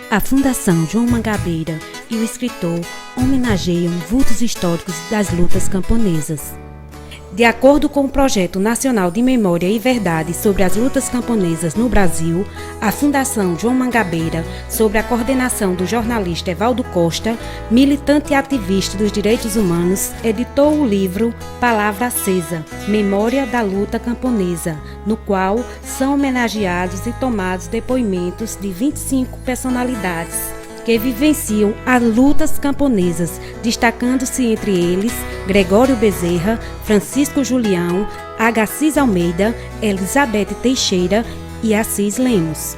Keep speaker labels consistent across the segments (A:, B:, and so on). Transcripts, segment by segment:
A: A Fundação João Mangabeira e o escritor homenageiam vultos históricos das lutas camponesas. De acordo com o Projeto Nacional de Memória e Verdade sobre as Lutas Camponesas no Brasil, a Fundação João Mangabeira, sob a coordenação do jornalista Evaldo Costa, militante e ativista dos direitos humanos, editou o livro Palavra Acesa, Memória da Luta Camponesa, no qual são homenageados e tomados depoimentos de 25 personalidades que vivenciam as lutas camponesas, destacando-se entre eles Gregório Bezerra, Francisco Julião, Agassiz Almeida, Elizabeth Teixeira e Assis Lemos.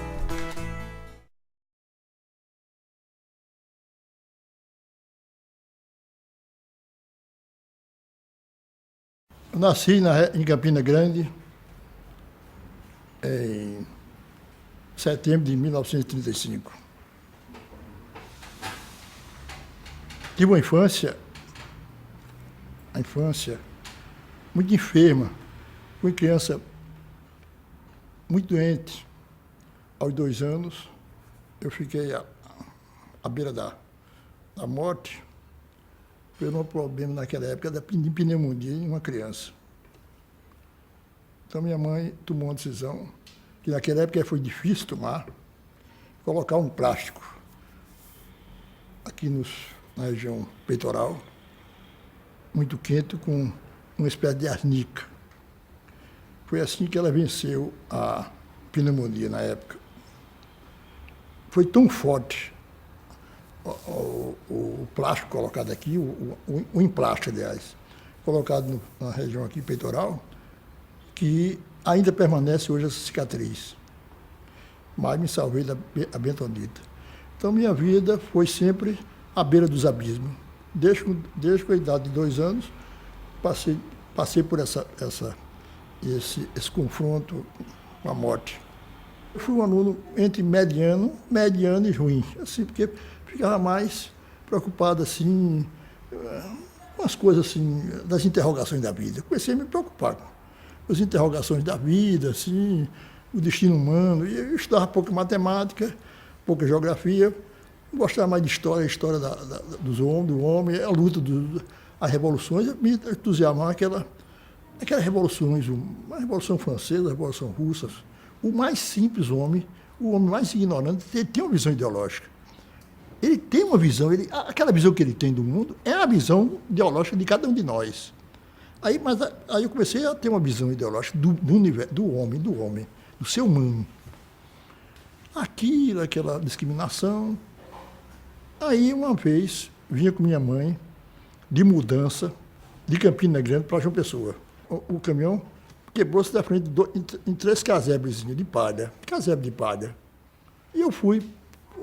B: Eu nasci em Campina Grande em setembro de 1935. Tive uma infância muito enferma. Fui criança muito doente. Aos 2 anos, eu fiquei à beira da morte por um problema naquela época de pneumonia em uma criança. Então, minha mãe tomou uma decisão, que naquela época foi difícil tomar, colocar um plástico aqui na região peitoral, muito quente, com uma espécie de arnica. Foi assim que ela venceu a pneumonia na época. Foi tão forte o plástico colocado aqui, o emplasto, aliás, colocado na região aqui peitoral, que ainda permanece hoje essa cicatriz. Mas me salvei da bentonite. Então, minha vida foi sempre à beira dos abismos. Desde com a idade de 2 anos, passei por esse confronto com a morte. Eu fui um aluno entre mediano e ruim, assim, porque ficava mais preocupado assim, com as coisas assim, das interrogações da vida. Comecei a me preocupar com as interrogações da vida, assim, o destino humano. E eu estudava pouca matemática, pouca geografia. Gostava mais de história, a história do homem, a luta, as revoluções, me entusiasmava aquelas revoluções, a Revolução Francesa, a Revolução Russa. O mais simples homem, o homem mais ignorante, ele tem uma visão ideológica. Ele tem uma visão, aquela visão que ele tem do mundo é a visão ideológica de cada um de nós. Aí eu comecei a ter uma visão ideológica do universo, do homem, do ser humano. Aquela discriminação. Aí, uma vez, vinha com minha mãe, de mudança, de Campina Grande para João Pessoa. O caminhão quebrou-se da frente em 3 casebrezinhos de palha, casebre de palha. E eu fui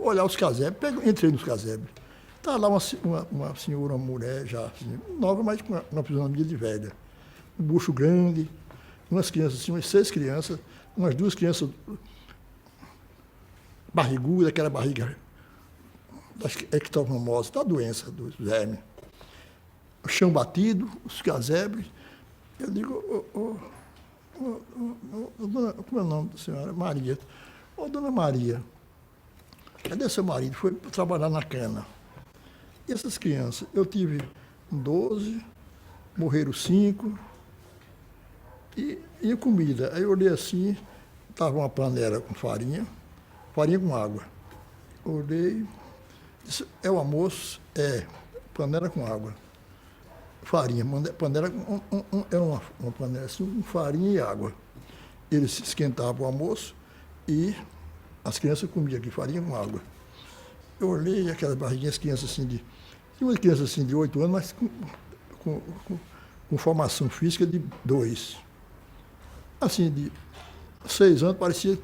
B: olhar os casebres, entrei nos casebres. Estava lá uma senhora, uma mulher já assim, nova, mas com uma fisionomia de velha. Um bucho grande, umas crianças assim, umas 6 crianças, umas 2 crianças barrigudas, aquela barriga das ectonomose, da doença do verme. O chão batido, os casebres. Eu digo, dona, como é o nome da senhora? Maria. Dona Maria, cadê seu marido? Foi trabalhar na cana. E essas crianças? Eu tive 12, morreram 5, e comida. Aí eu olhei assim, estava uma panela com farinha com água. Olhei, disse, é o almoço? É, panela com água. Farinha, panela, era uma panela assim, com farinha e água. Eles esquentavam o almoço e as crianças comiam aqui farinha com água. Eu olhei aquelas barriguinhas, crianças assim tinha uma criança assim de 8 anos, mas com formação física de 2. Assim, de 6 anos, parecia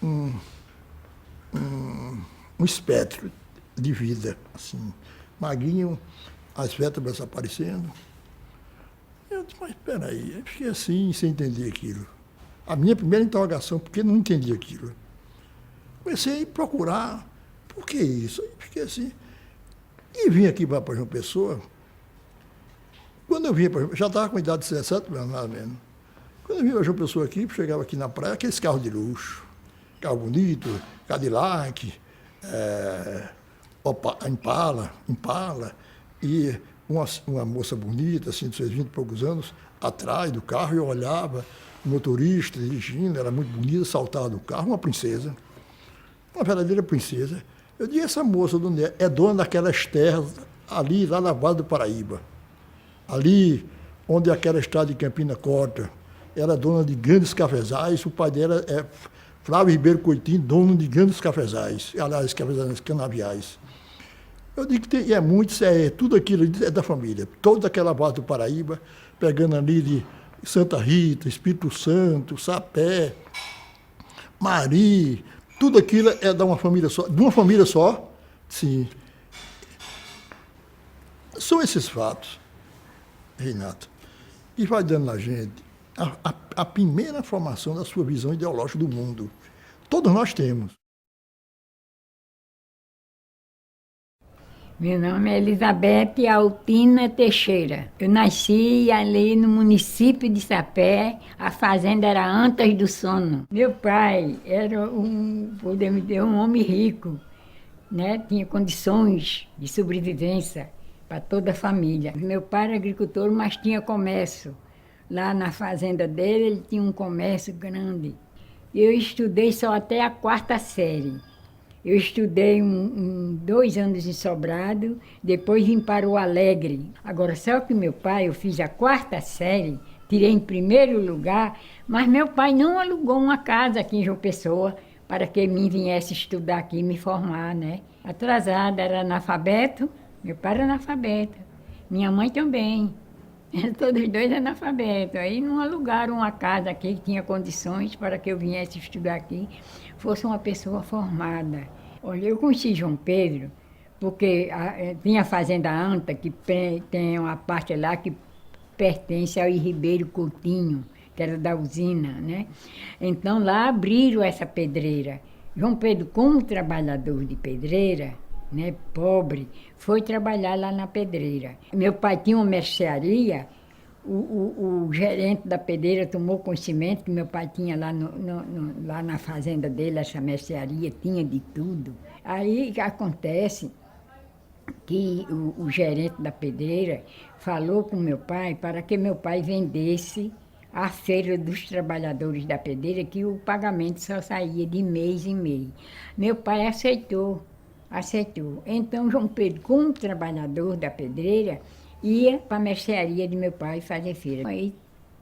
B: um espectro de vida, assim, magrinho, as vértebras aparecendo. Eu disse, mas espera aí, eu fiquei assim, sem entender aquilo. A minha primeira interrogação, porque não entendi aquilo. Comecei a procurar, por que isso? Aí fiquei assim, e vim aqui para João Pessoa. Quando eu vim para João Pessoa, já estava com a idade de 17 anos, mais ou menos. Quando eu vim para João Pessoa aqui, chegava aqui na praia, aqueles carros de luxo, carro bonito, Cadillac, Impala, e uma moça bonita, assim, de seus 20 e poucos anos, atrás do carro, eu olhava, o motorista dirigindo, era muito bonita, saltava do carro, uma princesa, uma verdadeira princesa. Eu disse, essa moça é dona daquelas terras ali, lá na Vale do Paraíba, ali onde aquela estrada de Campina corta, era dona de grandes cafezais, o pai dela é Flávio Ribeiro Coitinho, dono de grandes cafezais, aliás, cafezais canaviais. Eu digo que é muito, tudo aquilo é da família. Toda aquela Vale do Paraíba, pegando ali de Santa Rita, Espírito Santo, Sapé, Mari, tudo aquilo é de uma família só, sim. São esses fatos, Renato, que vai dando na gente a primeira formação da sua visão ideológica do mundo. Todos nós temos.
C: Meu nome é Elizabeth Altina Teixeira. Eu nasci ali no município de Sapé, a fazenda era Antas do Sono. Meu pai era podemos dizer, um homem rico, né? Tinha condições de sobrevivência para toda a família. Meu pai era agricultor, mas tinha comércio. Lá na fazenda dele, ele tinha um comércio grande. Eu estudei só até a 4ª série. Eu estudei 2 anos em Sobrado, depois vim para o Alegre. Agora, só que meu pai, eu fiz a 4ª série, tirei em primeiro lugar, mas meu pai não alugou uma casa aqui em João Pessoa para que eu viesse estudar aqui, me formar, né? Atrasada, era analfabeto, meu pai era analfabeto, minha mãe também. Todos os 2 analfabetos. Aí não alugaram uma casa aqui que tinha condições para que eu viesse estudar aqui, fosse uma pessoa formada. Olha, eu conheci João Pedro, porque tinha a Fazenda Anta, que tem uma parte lá que pertence ao Ribeiro Coutinho, que era da usina, né? Então lá abriram essa pedreira. João Pedro, como trabalhador de pedreira, né, pobre, foi trabalhar lá na pedreira. Meu pai tinha uma mercearia, o gerente da pedreira tomou conhecimento que meu pai tinha lá na fazenda dele, essa mercearia, tinha de tudo. Aí acontece que o gerente da pedreira falou com meu pai para que meu pai vendesse a feira dos trabalhadores da pedreira, que o pagamento só saía de mês em mês. Meu pai aceitou. Então, João Pedro, como trabalhador da pedreira, ia para a mercearia de meu pai fazer feira. Aí,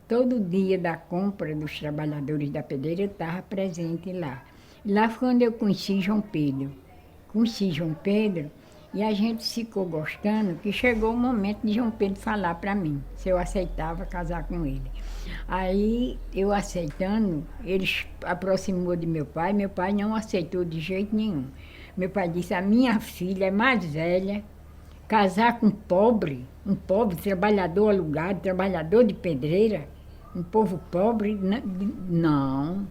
C: todo dia da compra dos trabalhadores da pedreira, eu estava presente lá. Lá foi quando eu conheci João Pedro. E a gente ficou gostando, que chegou o momento de João Pedro falar para mim, se eu aceitava casar com ele. Aí, eu aceitando, ele aproximou de meu pai não aceitou de jeito nenhum. Meu pai disse, a minha filha é mais velha, casar com um pobre trabalhador alugado, trabalhador de pedreira, um povo pobre, não.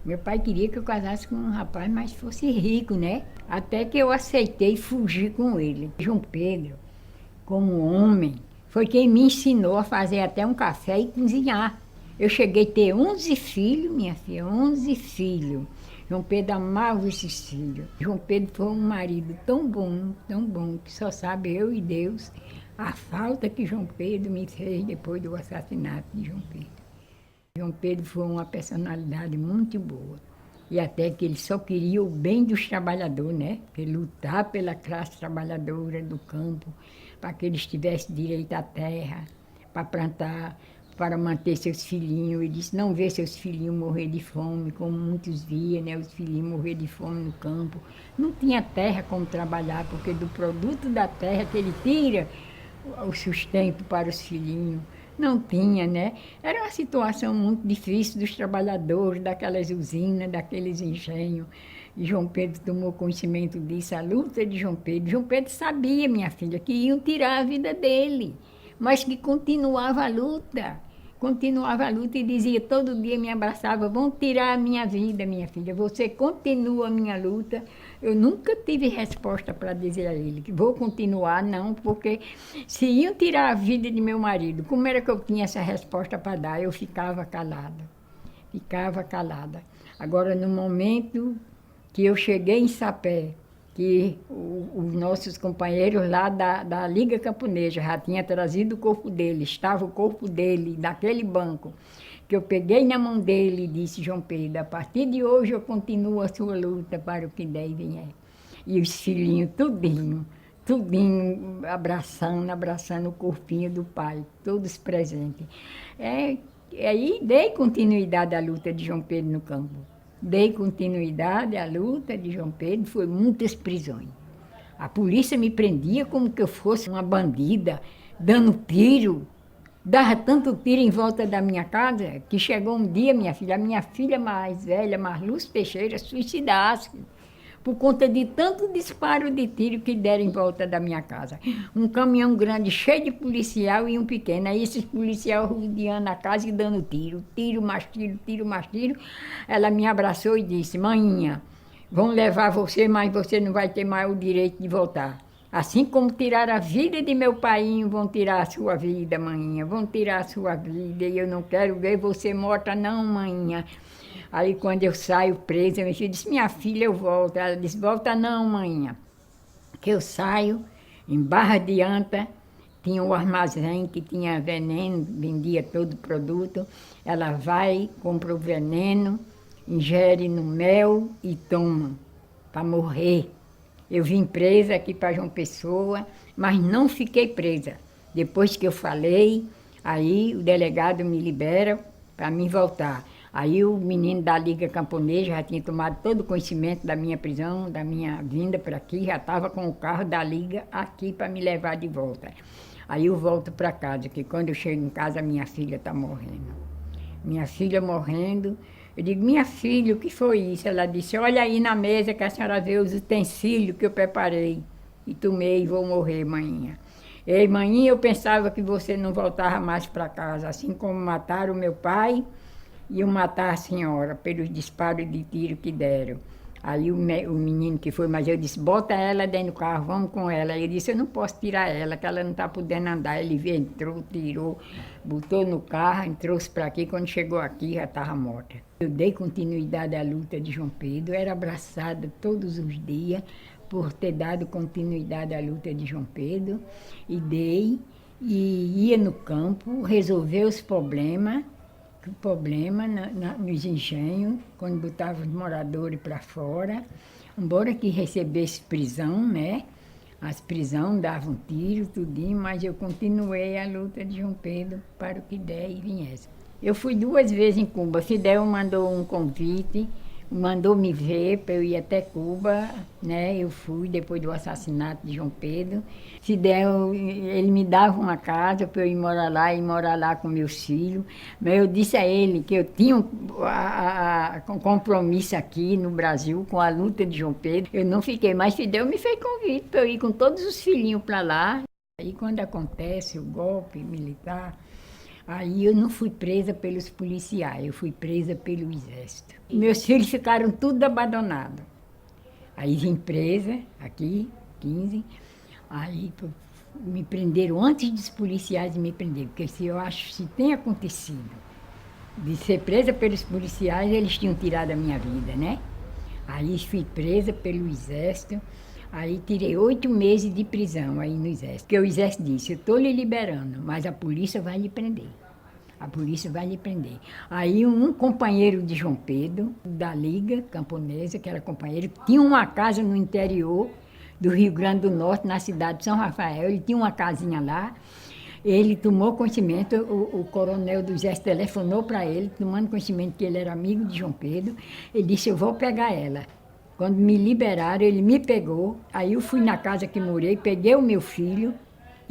C: Meu pai queria que eu casasse com um rapaz, mas fosse rico, né? Até que eu aceitei fugir com ele. João Pedro, como homem, foi quem me ensinou a fazer até um café e cozinhar. Eu cheguei a ter 11 filhos, minha filha, 11 filhos. João Pedro amava esses filhos. João Pedro foi um marido tão bom, que só sabe eu e Deus a falta que João Pedro me fez depois do assassinato de João Pedro. João Pedro foi uma personalidade muito boa. E até que ele só queria o bem dos trabalhadores, né? Ele lutar pela classe trabalhadora do campo, para que eles tivessem direito à terra, para plantar, para manter seus filhinhos. Ele disse, não vê seus filhinhos morrer de fome, como muitos viam, né? Os filhinhos morrer de fome no campo. Não tinha terra como trabalhar, porque do produto da terra que ele tira o sustento para os filhinhos. Não tinha, né? Era uma situação muito difícil dos trabalhadores, daquelas usinas, daqueles engenhos. E João Pedro tomou conhecimento disso, a luta de João Pedro. João Pedro sabia, minha filha, que iam tirar a vida dele, mas que continuava a luta e dizia, todo dia me abraçava, vão tirar a minha vida, minha filha, você continua a minha luta. Eu nunca tive resposta para dizer a ele que vou continuar, não, porque se iam tirar a vida de meu marido, como era que eu tinha essa resposta para dar? Eu ficava calada. Agora, no momento que eu cheguei em Sapé, que os nossos companheiros lá da Liga Camponesa já tinham trazido o corpo dele, estava o corpo dele naquele banco, que eu peguei na mão dele e disse: João Pedro, a partir de hoje eu continuo a sua luta para o que der e vier. E os filhinhos, tudinho, abraçando o corpinho do pai, todos presentes. Aí dei continuidade à luta de João Pedro no campo. Dei continuidade à luta de João Pedro, foi muitas prisões. A polícia me prendia como que eu fosse uma bandida, dando tiro. Dava tanto tiro em volta da minha casa, que chegou um dia, a minha filha mais velha, Marluz Teixeira, suicidasse, por conta de tanto disparo de tiro que deram em volta da minha casa. Um caminhão grande, cheio de policial e um pequeno. Aí esses policiais rodeando a casa e dando tiro, tiro mais tiro, tiro mais tiro. Ela me abraçou e disse: Maninha, vão levar você, mas você não vai ter mais o direito de voltar. Assim como tiraram a vida de meu pai, vão tirar a sua vida, maninha, vão tirar a sua vida. E eu não quero ver você morta não, maninha. Aí quando eu saio presa, minha filha disse: minha filha, eu volto. Ela disse: volta não, maninha. Que eu saio, em Barra de Anta, tinha um armazém que tinha veneno, vendia todo o produto. Ela vai, compra o veneno, ingere no mel e toma, para morrer. Eu vim presa aqui para João Pessoa, mas não fiquei presa. Depois que eu falei, aí o delegado me libera para mim voltar. Aí o menino da Liga Camponesa já tinha tomado todo o conhecimento da minha prisão, da minha vinda para aqui, já estava com o carro da Liga aqui para me levar de volta. Aí eu volto para casa, que quando eu chego em casa, minha filha está morrendo. Minha filha morrendo. Eu digo: minha filha, o que foi isso? Ela disse: olha aí na mesa que a senhora vê os utensílios que eu preparei. E tomei e vou morrer, maninha. Ei, maninha, eu pensava que você não voltava mais para casa, assim como mataram o meu pai e matar a senhora, pelos disparos de tiro que deram. Aí o menino que foi, mas eu disse: bota ela dentro do carro, vamos com ela. Ele disse: eu não posso tirar ela, que ela não está podendo andar. Ele veio, entrou, tirou, botou no carro, trouxe para aqui. Quando chegou aqui, já estava morta. Eu dei continuidade à luta de João Pedro, era abraçada todos os dias por ter dado continuidade à luta de João Pedro. E ia no campo, resolver os problemas. O problema nos engenhos, quando botava os moradores para fora, embora que recebesse prisão, né? As prisões davam tiro, tudinho, mas eu continuei a luta de João Pedro para o que der e viesse. Eu fui 2 vezes em Cuba. Fidel mandou um convite, mandou me ver para eu ir até Cuba, né? Eu fui depois do assassinato de João Pedro. Fidel, ele me dava uma casa para eu ir morar lá com meus filhos. Mas eu disse a ele que eu tinha um compromisso aqui no Brasil com a luta de João Pedro. Eu não fiquei, mas Fidel me fez convite para eu ir com todos os filhinhos para lá. Aí quando acontece o golpe militar, aí eu não fui presa pelos policiais, eu fui presa pelo exército. Meus filhos ficaram tudo abandonados. Aí vim presa, aqui, 15, aí me prenderam antes dos policiais me prenderem, porque se tem acontecido de ser presa pelos policiais, eles tinham tirado a minha vida, né? Aí fui presa pelo exército, aí tirei 8 meses de prisão aí no exército, porque o exército disse: eu estou lhe liberando, mas a polícia vai lhe prender. A polícia vai lhe prender. Aí um companheiro de João Pedro, da Liga Camponesa, que era companheiro, tinha uma casa no interior do Rio Grande do Norte, na cidade de São Rafael. Ele tinha uma casinha lá. Ele tomou conhecimento, o coronel do exército telefonou para ele, tomando conhecimento que ele era amigo de João Pedro. Ele disse: eu vou pegar ela. Quando me liberaram, ele me pegou. Aí eu fui na casa que morei, peguei o meu filho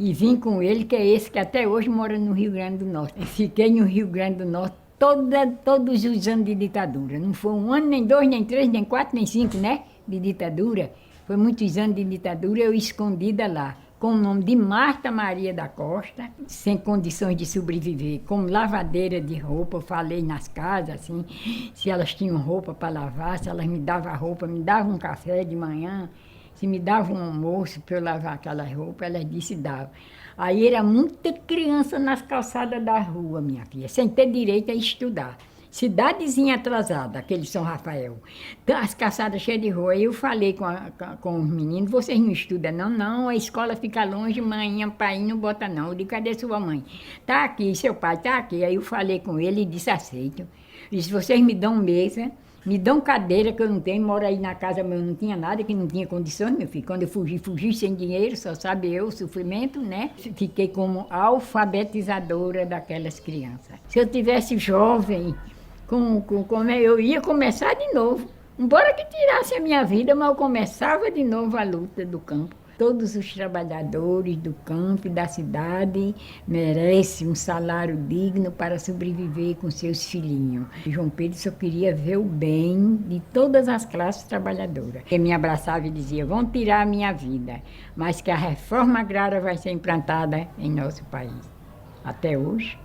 C: e vim com ele, que é esse que até hoje mora no Rio Grande do Norte. Fiquei no Rio Grande do Norte todos os anos de ditadura. Não foi 1 ano, nem 2, nem 3, nem 4, nem 5, né? De ditadura. Foi muitos anos de ditadura, eu escondida lá, com o nome de Marta Maria da Costa, sem condições de sobreviver, como lavadeira de roupa. Eu falei nas casas, assim, se elas tinham roupa para lavar, se elas me davam roupa, me davam um café de manhã, se me davam um almoço para eu lavar aquela roupa, elas disse dava. Aí era muita criança nas calçadas da rua, minha filha, sem ter direito a estudar. cidadezinha atrasada, aquele São Rafael. As calçadas cheias de rua. Aí eu falei com os meninos, vocês não estudam não? Não, a escola fica longe, mãe, pai não bota não. Eu disse, cadê sua mãe? Tá aqui, seu pai tá aqui. Aí eu falei com ele e disse, aceito. Eu disse, vocês me dão mesa, me dão cadeira que eu não tenho, moro aí na casa, mas eu não tinha nada, que não tinha condições, meu filho. Quando eu fugi sem dinheiro, só sabe eu, o sofrimento, né? Fiquei como alfabetizadora daquelas crianças. Se eu tivesse jovem, eu ia começar de novo. Embora que tirasse a minha vida, mas eu começava de novo a luta do campo. Todos os trabalhadores do campo e da cidade merecem um salário digno para sobreviver com seus filhinhos. João Pedro só queria ver o bem de todas as classes trabalhadoras. Ele me abraçava e dizia, vão tirar a minha vida, mas que a reforma agrária vai ser implantada em nosso país. Até hoje.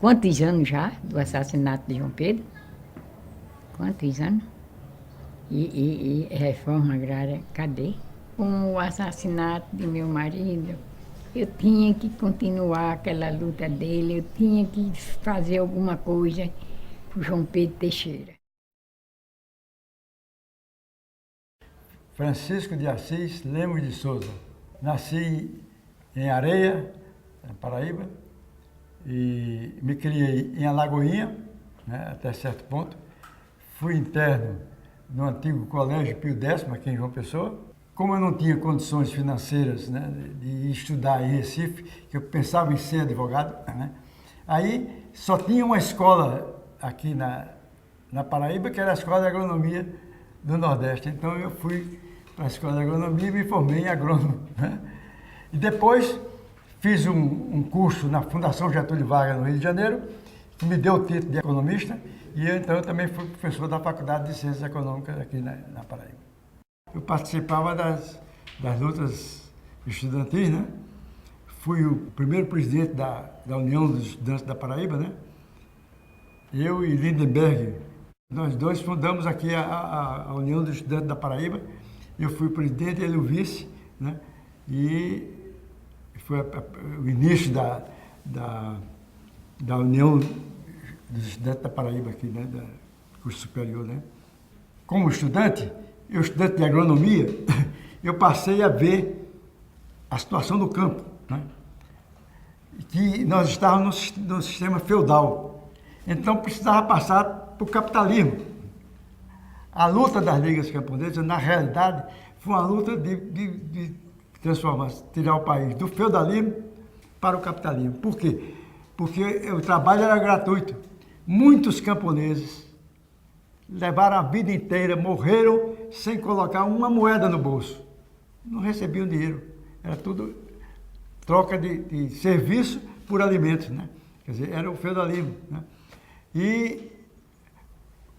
C: Quantos anos já do assassinato de João Pedro? Quantos anos? E reforma agrária, cadê? Com o assassinato de meu marido, eu tinha que continuar aquela luta dele, eu tinha que fazer alguma coisa para o João Pedro Teixeira.
D: Francisco de Assis Lemos de Souza. Nasci em Areia, na Paraíba, e me criei em Alagoinha, né, até certo ponto. Fui interno no antigo Colégio Pio X, aqui em João Pessoa. Como eu não tinha condições financeiras, né, de estudar em Recife, que eu pensava em ser advogado, né, aí só tinha uma escola aqui na Paraíba, que era a Escola de Agronomia do Nordeste. Então eu fui para a Escola de Agronomia e me formei em agrônomo. Né? E depois fiz um curso na Fundação Getúlio Vargas, no Rio de Janeiro, que me deu o título de economista, e então eu também fui professor da Faculdade de Ciências Econômicas aqui na Paraíba. Eu participava das lutas estudantis, né? Fui o primeiro presidente da União dos Estudantes da Paraíba, né? Eu e Lindenberg, nós dois fundamos aqui a União dos Estudantes da Paraíba. Eu fui o presidente e ele o vice, né? E foi o início da União dos Estudantes da Paraíba aqui, né? Do curso superior, né? Como estudante de agronomia, eu passei a ver a situação do campo, né? Que nós estávamos no sistema feudal. Então precisava passar para o capitalismo. A luta das ligas camponesas, na realidade, foi uma luta de transformar, tirar o país do feudalismo para o capitalismo. Por quê? Porque o trabalho era gratuito. Muitos camponeses levaram a vida inteira, morreram sem colocar uma moeda no bolso. Não recebiam dinheiro. Era tudo troca de serviço por alimentos, né? Quer dizer, era o feudalismo, né? E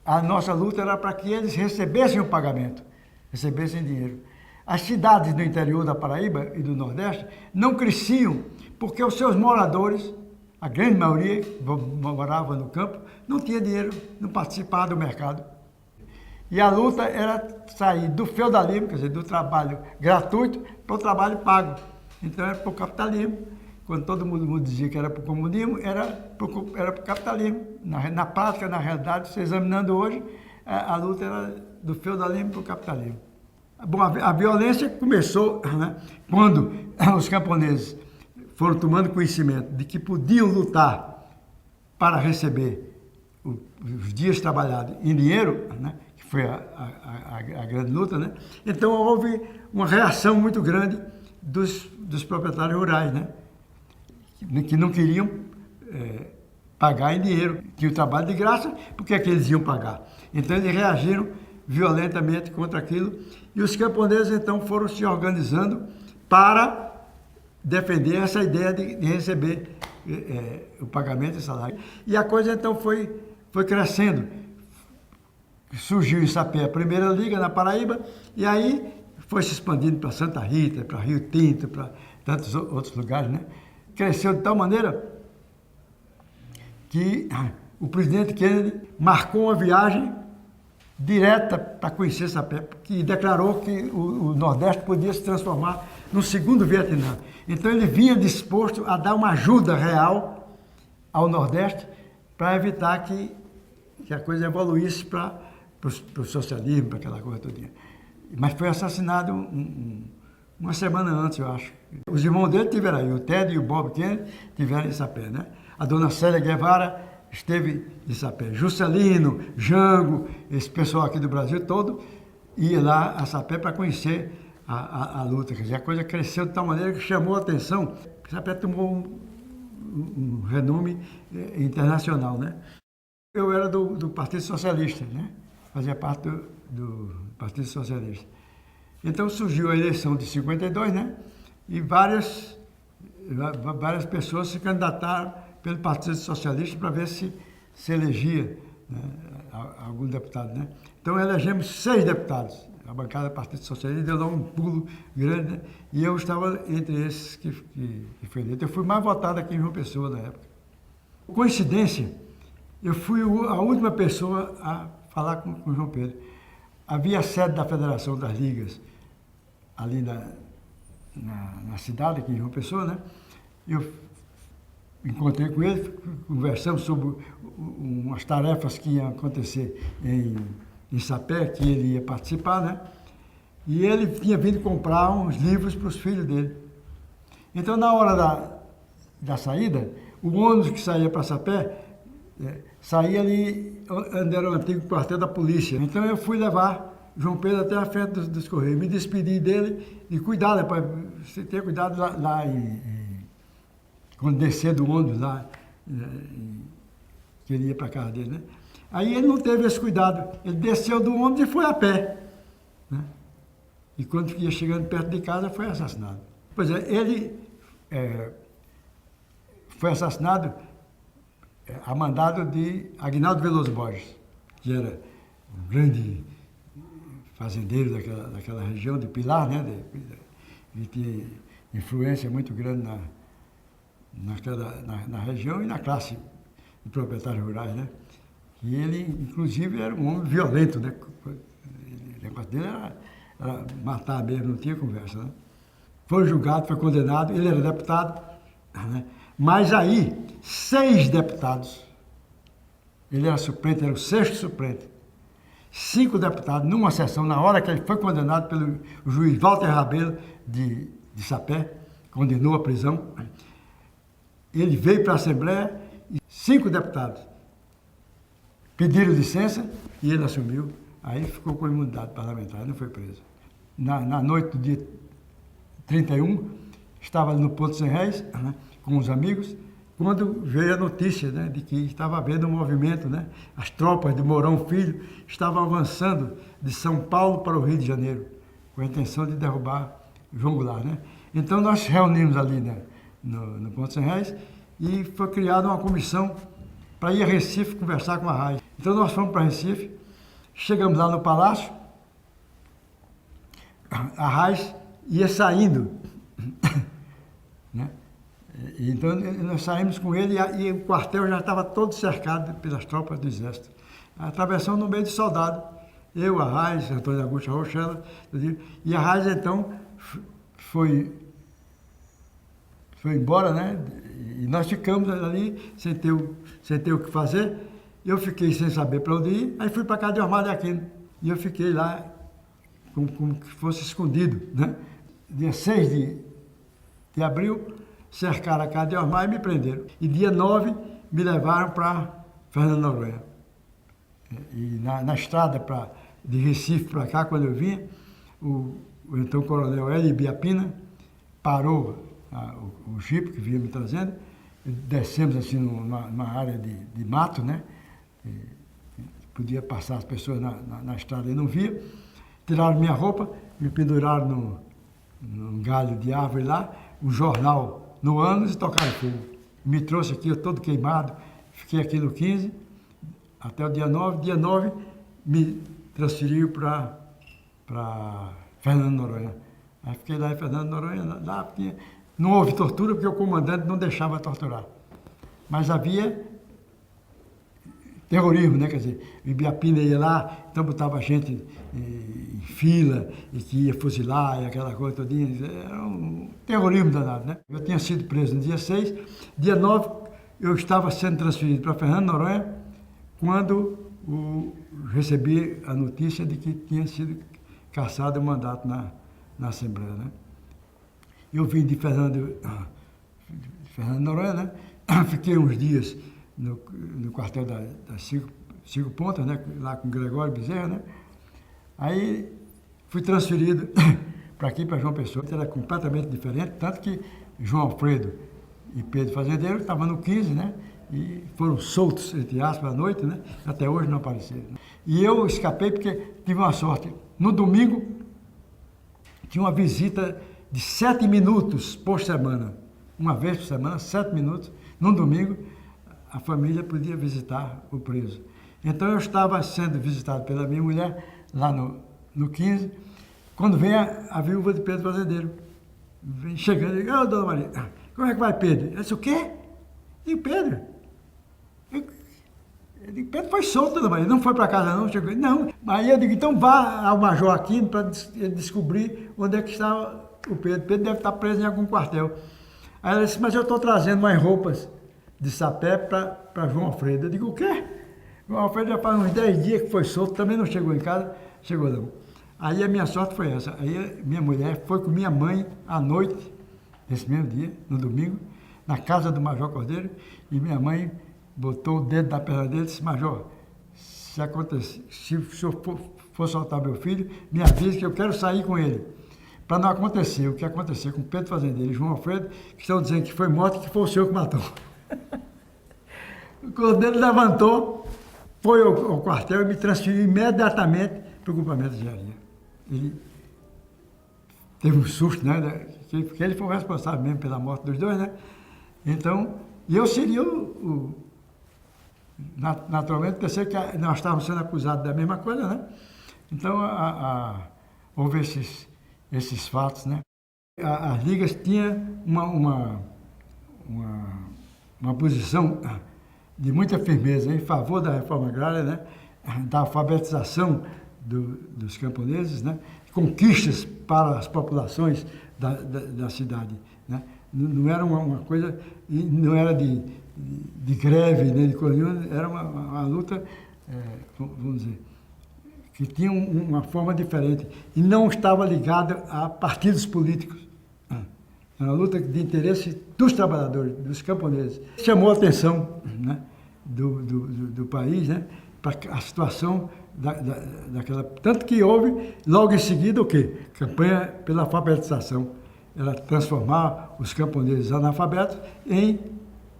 D: a nossa luta era para que eles recebessem o pagamento, recebessem dinheiro. As cidades do interior da Paraíba e do Nordeste não cresciam porque os seus moradores, a grande maioria que morava no campo, não tinha dinheiro, não participava do mercado. E a luta era sair do feudalismo, quer dizer, do trabalho gratuito, para o trabalho pago. Então era para o capitalismo. Quando todo mundo dizia que era para o comunismo, era para o capitalismo. Na prática, na realidade, se examinando hoje, a luta era do feudalismo para o capitalismo. Bom, a violência começou, né, quando os camponeses foram tomando conhecimento de que podiam lutar para receber os dias trabalhados em dinheiro, né, que foi a grande luta, né? Então houve uma reação muito grande dos proprietários rurais, né, que não queriam pagar em dinheiro, que o trabalho de graça, porque é que eles iam pagar? Então eles reagiram violentamente contra aquilo, e os camponeses então foram se organizando para defender essa ideia de receber o pagamento de salário. E a coisa então foi crescendo. Surgiu em Sapé a primeira liga na Paraíba, e aí foi se expandindo para Santa Rita, para Rio Tinto, para tantos outros lugares, né? Cresceu de tal maneira que o presidente Kennedy marcou uma viagem direta para conhecer Sapé, que declarou que o Nordeste podia se transformar no segundo Vietnã. Então ele vinha disposto a dar uma ajuda real ao Nordeste para evitar que que a coisa evoluísse para o socialismo, para aquela coisa toda. Mas foi assassinado uma semana antes, eu acho. Os irmãos dele tiveram aí, o Ted e o Bob Kennedy tiveram em Sapé, né? A dona Célia Guevara esteve em Sapé. Juscelino, Jango, esse pessoal aqui do Brasil todo, ia lá a Sapé para conhecer a luta. Quer dizer, a coisa cresceu de tal maneira que chamou a atenção. Sapé tomou um renome internacional, né? Eu era do Partido Socialista, né? Fazia parte do Partido Socialista. Então surgiu a eleição de 52, né? E várias pessoas se candidataram pelo Partido Socialista para ver se elegia, né, algum deputado, né? Então elegemos 6 deputados. A bancada do Partido Socialista deu lá um pulo grande, né? E eu estava entre esses que foi eleito. Eu fui mais votado aqui em João Pessoa na época. Coincidência, eu fui a última pessoa a falar com o João Pedro. Havia a sede da Federação das Ligas ali na cidade, aqui em João Pessoa, né? Eu encontrei com ele, conversamos sobre umas tarefas que iam acontecer em Sapé, que ele ia participar, né? E ele tinha vindo comprar uns livros para os filhos dele. Então, na hora da saída, o ônibus que saía para Sapé, saía ali onde era o antigo quartel da polícia. Então, eu fui levar João Pedro até a frente dos Correios, me despedi dele e cuidado, para você ter cuidado lá quando descer do ônibus lá, que ele ia para a casa dele, né? Aí ele não teve esse cuidado, ele desceu do ônibus e foi a pé, né? E quando ia chegando perto de casa, foi assassinado. Pois é, ele foi assassinado a mandado de Aguinaldo Veloso Borges, que era um grande fazendeiro daquela região de Pilar, né? Ele tinha influência muito grande na região e na classe de proprietários rurais, né? E ele, inclusive, era um homem violento, né? O negócio dele era matar mesmo, não tinha conversa, né? Foi julgado, foi condenado, ele era deputado, né? Mas aí, 6 deputados, ele era suplente, era o 6º suplente, 5 deputados, numa sessão, na hora que ele foi condenado pelo juiz Walter Rabelo de Sapé, condenou a prisão, ele veio para a Assembleia e 5 deputados pediram licença e ele assumiu. Aí ficou com imunidade parlamentar, não foi preso. Na noite do dia 31, estava no Ponto Sem Réis, né, com os amigos, quando veio a notícia, né, de que estava havendo um movimento, né? As tropas de Mourão Filho estavam avançando de São Paulo para o Rio de Janeiro, com a intenção de derrubar João Goulart, né? Então nós reunimos ali, né, no Ponto Sem Réis e foi criada uma comissão para ir a Recife conversar com a Arraes. Então nós fomos para Recife, chegamos lá no Palácio, a Arraes ia saindo, né? Então nós saímos com ele e o quartel já estava todo cercado pelas tropas do Exército. Atravessamos no meio de soldados, eu, Arraes, Antônio Augusto Rochela, e a Arraes então foi embora, né? E nós ficamos ali sem ter o que fazer. Eu fiquei sem saber para onde ir, aí fui para a casa de Osmar de Aquino. E eu fiquei lá como que fosse escondido, né? Dia 6 de abril, cercaram a casa de Osmar e me prenderam. E dia 9, me levaram para Fernando Noronha. E na estrada de Recife para cá, quando eu vinha, o então coronel Hélio Ibiapina parou o jipe que vinha me trazendo, descemos assim numa área de mato, né? Podia passar as pessoas na estrada e não via. Tiraram minha roupa, me penduraram num galho de árvore lá, um jornal no ânus e tocaram fogo. Me trouxe aqui, eu todo queimado, fiquei aqui no 15, até o dia 9. Dia 9 me transferiu para Fernando Noronha. Aí fiquei lá em Fernando Noronha, lá não houve tortura porque o comandante não deixava torturar. Mas havia terrorismo, né? Quer dizer, o Ibiapina ia lá, então botava a gente em fila e que ia fuzilar e aquela coisa todinha. Era um terrorismo danado, né? Eu tinha sido preso no dia 6. Dia 9, eu estava sendo transferido para Fernando Noronha quando recebi a notícia de que tinha sido cassado o mandato na Assembleia, né? Eu vim de Fernando Noronha, né? Fiquei uns dias no quartel das Cinco Pontas, né? Lá com Gregório Bezerra, né? Aí fui transferido para aqui, para João Pessoa, que era completamente diferente, tanto que João Alfredo e Pedro Fazendeiro estavam no 15, né? E foram soltos, entre aspas, à noite, né? Até hoje não apareceram. E eu escapei porque tive uma sorte. No domingo, tinha uma visita de 7 minutos por semana. Uma vez por semana, 7 minutos. No domingo, a família podia visitar o preso. Então, eu estava sendo visitado pela minha mulher, lá no 15, quando vem a viúva de Pedro Fazendeiro. Vem chegando e diz, ô, dona Maria, como é que vai Pedro? Eu disse, o quê? E Pedro? Eu digo, Pedro foi solto, dona Maria, não foi para casa não, chegou. Não. Aí eu digo, então vá ao Major Aquino para descobrir onde é que está o Pedro. Pedro deve estar preso em algum quartel. Aí ela disse, mas eu estou trazendo umas roupas de sapé para João Alfredo. Eu digo, o quê? João Alfredo já faz uns 10 dias que foi solto, também não chegou em casa, chegou não. Aí a minha sorte foi essa. Aí minha mulher foi com minha mãe à noite, nesse mesmo dia, no domingo, na casa do Major Cordeiro, e minha mãe botou o dedo na perna dele e disse, Major, se o senhor for soltar meu filho, me avise que eu quero sair com ele. Para não acontecer o que aconteceu com Pedro Fazendeiro e João Alfredo, que estão dizendo que foi morto e que foi o senhor que matou. O Cordeiro levantou, foi ao quartel e me transferiu imediatamente para o grupamento de engenharia. Ele teve um susto, né? Porque ele foi o responsável mesmo pela morte dos dois, né? Então, eu seria naturalmente, pensei que nós estávamos sendo acusados da mesma coisa, né? Então, houve esses fatos, né? As ligas tinham uma posição de muita firmeza em favor da reforma agrária, né? Da alfabetização dos camponeses, né? Conquistas para as populações da cidade, né? Não era uma coisa, não era de greve, nem de coisa nenhuma, era uma luta, vamos dizer, que tinha uma forma diferente e não estava ligada a partidos políticos. Era uma luta de interesse dos trabalhadores, dos camponeses. Chamou a atenção, né, do país, né, para a situação daquela... Tanto que houve, logo em seguida, o quê? Campanha pela alfabetização. Ela transformar os camponeses analfabetos em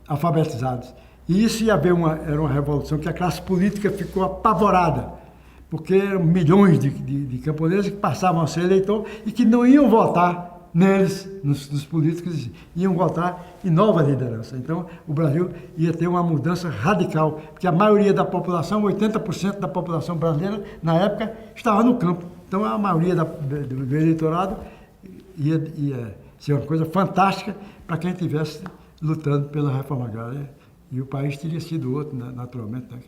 D: alfabetizados. E isso ia haver era uma revolução que a classe política ficou apavorada, porque eram milhões de camponeses que passavam a ser eleitor e que não iam votar neles, nos políticos, iam votar em nova liderança. Então, o Brasil ia ter uma mudança radical, porque a maioria da população, 80% da população brasileira, na época, estava no campo. Então, a maioria do eleitorado ia ser uma coisa fantástica para quem estivesse lutando pela reforma agrária, e o país teria sido outro, naturalmente, né?